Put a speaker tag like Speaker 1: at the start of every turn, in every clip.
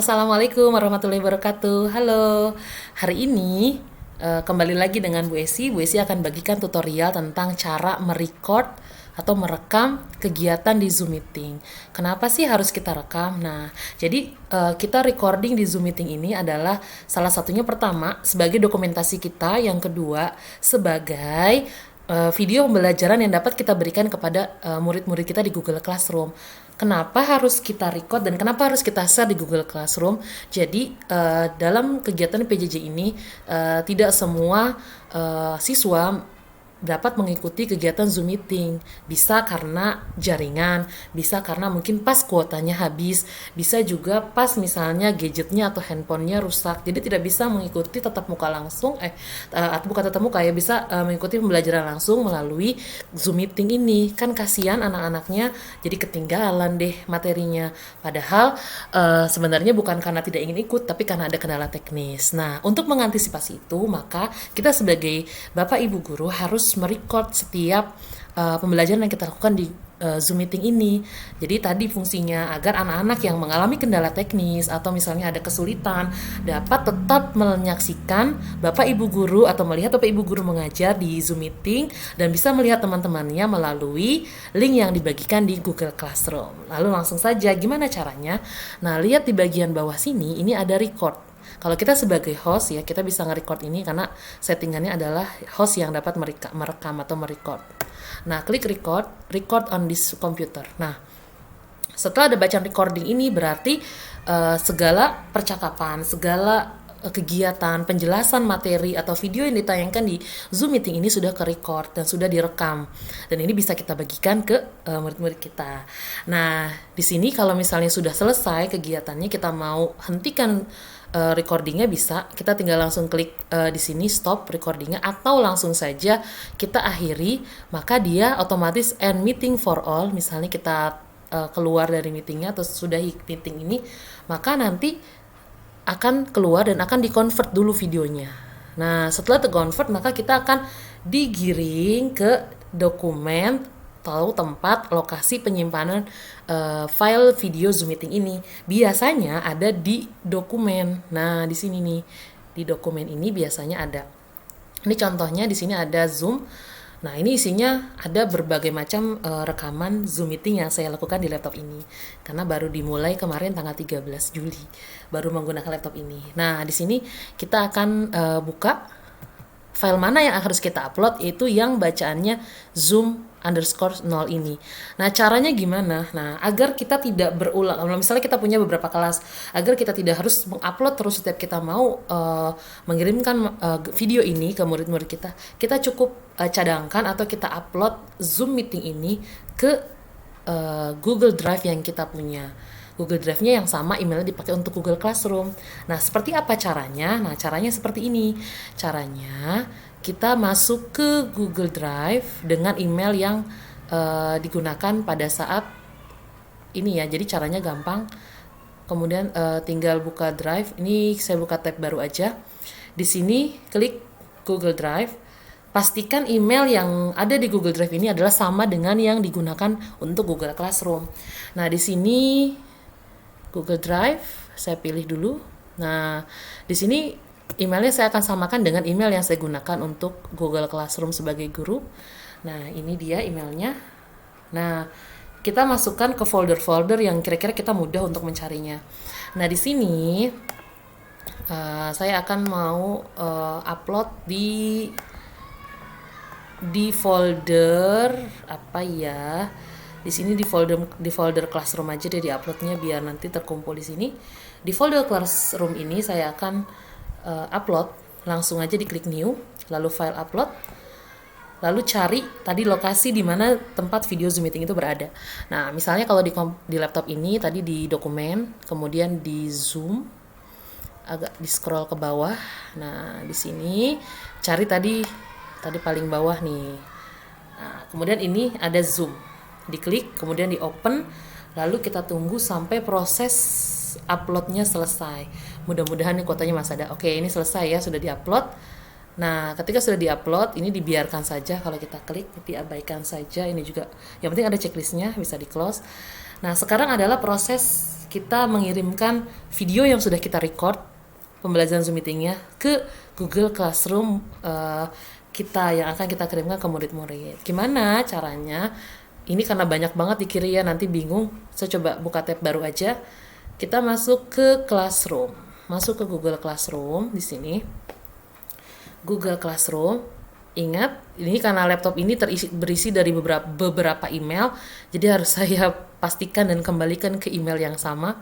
Speaker 1: Assalamualaikum warahmatullahi wabarakatuh. Halo, hari ini kembali lagi dengan Bu Esi. Bu Esi akan bagikan tutorial tentang cara merecord atau merekam kegiatan di Zoom Meeting. Kenapa sih harus kita rekam? Nah, jadi kita recording di Zoom Meeting ini adalah salah satunya pertama sebagai dokumentasi kita, yang kedua sebagai video pembelajaran yang dapat kita berikan kepada murid-murid kita di Google Classroom. Kenapa harus kita record dan kenapa harus kita share di Google Classroom? Jadi dalam kegiatan PJJ ini tidak semua siswa dapat mengikuti kegiatan Zoom Meeting. Bisa karena jaringan, bisa karena mungkin pas kuotanya habis, bisa juga pas misalnya gadgetnya atau handphonenya rusak. Jadi tidak bisa mengikuti tatap muka langsung, atau bukan tatap muka ya, bisa mengikuti pembelajaran langsung melalui Zoom Meeting ini. Kan kasihan anak-anaknya jadi ketinggalan deh materinya. Padahal sebenarnya bukan karena tidak ingin ikut, tapi karena ada kendala teknis. Nah, untuk mengantisipasi itu, maka kita sebagai Bapak Ibu guru harus merecord setiap pembelajaran yang kita lakukan di Zoom Meeting ini. Jadi tadi fungsinya agar anak-anak yang mengalami kendala teknis atau misalnya ada kesulitan dapat tetap menyaksikan Bapak Ibu guru atau melihat Bapak Ibu guru mengajar di Zoom Meeting dan bisa melihat teman-temannya melalui link yang dibagikan di Google Classroom. Lalu langsung saja gimana caranya? Nah, lihat di bagian bawah sini ini ada record. Kalau kita sebagai host ya, kita bisa nge-record ini karena settingannya adalah host yang dapat merekam atau merecord. Nah, klik record on this computer. Nah, setelah ada bacaan recording ini berarti segala percakapan, segala kegiatan, penjelasan materi atau video yang ditayangkan di Zoom Meeting ini sudah ke-record dan sudah direkam. Dan ini bisa kita bagikan ke murid-murid kita. Nah, di sini kalau misalnya sudah selesai kegiatannya, kita mau hentikan recordingnya, bisa kita tinggal langsung klik di sini stop recordingnya atau langsung saja kita akhiri, maka dia otomatis end meeting for all. Misalnya kita keluar dari meetingnya atau sudah meeting ini, maka nanti akan keluar dan akan di-convert dulu videonya. Nah, setelah ter-convert maka kita akan digiring ke dokumen atau tempat lokasi penyimpanan file video Zoom Meeting ini. Biasanya ada di dokumen. Nah, di sini nih, di dokumen ini biasanya ada. Ini contohnya, di sini ada Zoom. Nah, ini isinya ada berbagai macam rekaman Zoom Meeting yang saya lakukan di laptop ini. Karena baru dimulai kemarin tanggal 13 Juli. Baru menggunakan laptop ini. Nah, di sini kita akan buka file mana yang harus kita upload, yaitu yang bacaannya Zoom_0 ini. Nah, caranya gimana? Nah, agar kita tidak berulang, misalnya kita punya beberapa kelas, agar kita tidak harus mengupload terus setiap kita mau mengirimkan video ini ke murid-murid kita, kita cukup cadangkan atau kita upload Zoom Meeting ini ke Google Drive yang kita punya. Google Drive-nya yang sama emailnya dipakai untuk Google Classroom. Nah, seperti apa caranya? Nah, caranya seperti ini. Caranya kita masuk ke Google Drive dengan email yang digunakan pada saat ini ya. Jadi caranya gampang. Kemudian tinggal buka Drive. Ini saya buka tab baru aja. Di sini klik Google Drive. Pastikan email yang ada di Google Drive ini adalah sama dengan yang digunakan untuk Google Classroom. Nah, di sini Google Drive, saya pilih dulu. Nah, di sini emailnya saya akan samakan dengan email yang saya gunakan untuk Google Classroom sebagai guru. Nah, ini dia emailnya. Nah, kita masukkan ke folder-folder yang kira-kira kita mudah untuk mencarinya. Nah, di sini saya akan mau upload di folder apa ya? Di sini di folder Classroom aja deh di-uploadnya biar nanti terkumpul di sini. Di folder Classroom ini saya akan upload, langsung aja diklik new, lalu file upload, lalu cari tadi lokasi di mana tempat video Zoom Meeting itu berada. Nah, misalnya kalau di laptop ini tadi di dokumen, kemudian di Zoom, agak di scroll ke bawah. Nah, di sini cari tadi paling bawah nih. Nah, kemudian ini ada Zoom. Diklik, kemudian di open, lalu kita tunggu sampai proses uploadnya selesai. Mudah-mudahan nih kuotanya masih ada. Oke, ini selesai ya, sudah diupload. Nah, ketika sudah diupload, ini dibiarkan saja. Kalau kita klik, diabaikan saja. Ini juga, yang penting ada checklistnya, bisa di close. Nah, sekarang adalah proses kita mengirimkan video yang sudah kita record pembelajaran Zoom meetingnya ke Google Classroom kita yang akan kita kirimkan ke murid-murid. Gimana caranya? Ini karena banyak banget di kiri ya, nanti bingung. Saya coba buka tab baru aja. Kita masuk ke Classroom. Masuk ke Google Classroom di sini. Google Classroom. Ingat, ini karena laptop ini berisi dari beberapa email, jadi harus saya pastikan dan kembalikan ke email yang sama.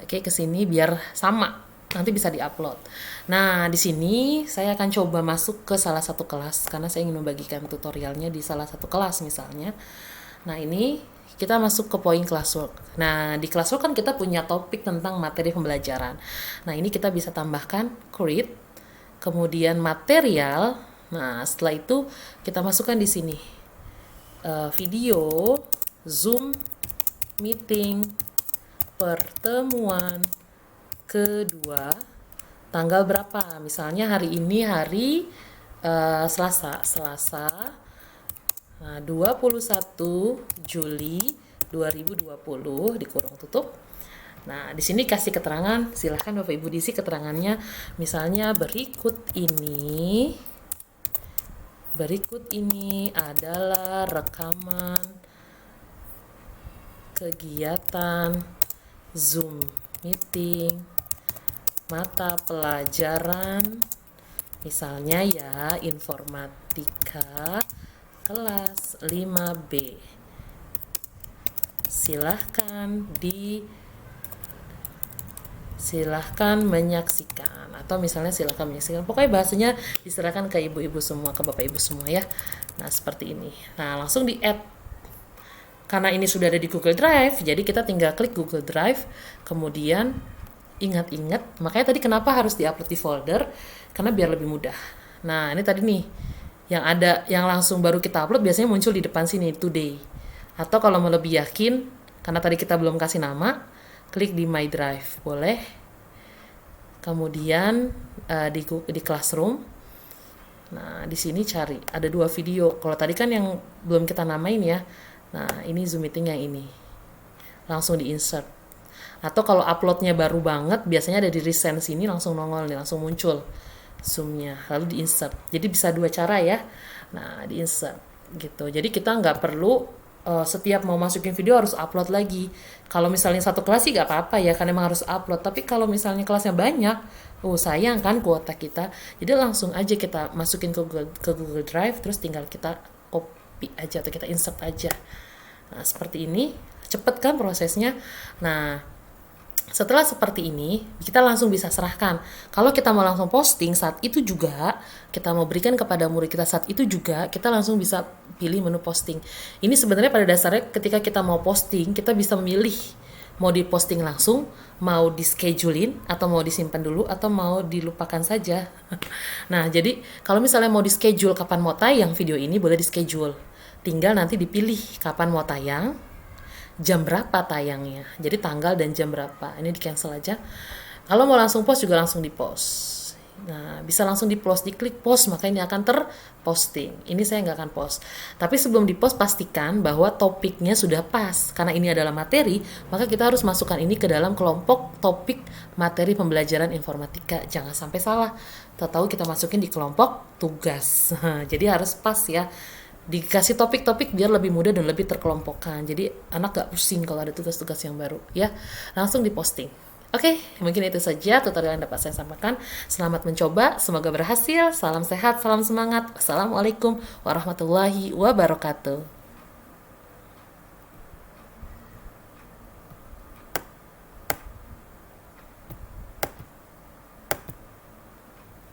Speaker 1: Oke, ke sini biar sama. Nanti bisa diupload. Nah, di sini saya akan coba masuk ke salah satu kelas karena saya ingin membagikan tutorialnya di salah satu kelas misalnya. Nah, ini kita masuk ke poin classwork. Nah, di classwork kan kita punya topik tentang materi pembelajaran. Nah, ini kita bisa tambahkan create, kemudian material. Nah, setelah itu kita masukkan di sini video Zoom meeting pertemuan kedua tanggal berapa? Misalnya hari ini hari Selasa. Nah, 21 Juli 2020 dikurung tutup. Nah, di sini kasih keterangan, silahkan Bapak Ibu diisi keterangannya. Misalnya berikut ini adalah rekaman kegiatan Zoom meeting mata pelajaran misalnya ya informatika kelas 5B. Silahkan menyaksikan, atau misalnya silahkan menyaksikan, pokoknya bahasanya diserahkan ke ibu-ibu semua, ke bapak ibu semua ya. Nah, seperti ini. Nah, langsung di add. Karena ini sudah ada di Google Drive, jadi kita tinggal klik Google Drive, kemudian ingat-ingat, makanya tadi kenapa harus diupload di folder, karena biar lebih mudah. Nah, ini tadi nih, yang langsung baru kita upload biasanya muncul di depan sini, today. Atau kalau mau lebih yakin, karena tadi kita belum kasih nama, klik di My Drive, boleh. Kemudian di Classroom. Nah, di sini cari, ada 2 video. Kalau tadi kan yang belum kita namain ya. Nah, ini Zoom meeting yang ini. Langsung di insert. Atau kalau uploadnya baru banget, biasanya ada di resend sini langsung nongol nih, langsung muncul Zoom-nya. Lalu di insert. Jadi bisa 2 cara ya. Nah, di insert gitu. Jadi kita nggak perlu setiap mau masukin video harus upload lagi. Kalau misalnya satu kelas sih nggak apa-apa ya, karena emang harus upload. Tapi kalau misalnya kelasnya banyak, sayang kan kuota kita. Jadi langsung aja kita masukin ke Google Drive, terus tinggal kita copy aja atau kita insert aja. Nah, seperti ini, cepet kan prosesnya. Nah, setelah seperti ini, kita langsung bisa serahkan. Kalau kita mau langsung posting saat itu juga, kita mau berikan kepada murid kita saat itu juga, kita langsung bisa pilih menu posting. Ini sebenarnya pada dasarnya ketika kita mau posting, kita bisa memilih mau diposting langsung, mau di-schedulein, atau mau disimpan dulu, atau mau dilupakan saja. Nah, jadi kalau misalnya mau di-schedule kapan mau tayang video ini, boleh di-schedule. Tinggal nanti dipilih kapan mau tayang, jam berapa tayangnya, jadi tanggal dan jam berapa. Ini di cancel aja. Kalau mau langsung post juga langsung di post. Nah, bisa langsung di post, diklik post, maka ini akan terposting. Ini saya nggak akan post, tapi sebelum di post pastikan bahwa topiknya sudah pas. Karena ini adalah materi, maka kita harus masukkan ini ke dalam kelompok topik materi pembelajaran informatika. Jangan sampai salah, tahu kita masukin di kelompok tugas. Jadi harus pas ya, dikasih topik-topik biar lebih mudah dan lebih terkelompokkan. Jadi anak gak pusing kalau ada tugas-tugas yang baru ya. Langsung diposting. Oke, mungkin itu saja tutorial yang dapat saya sampaikan. Selamat mencoba, semoga berhasil. Salam sehat, salam semangat. Wassalamualaikum warahmatullahi wabarakatuh.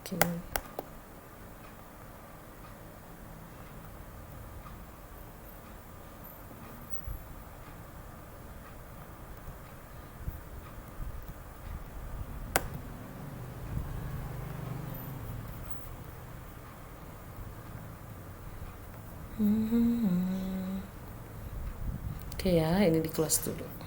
Speaker 1: Oke. Oke ya, ini di close dulu.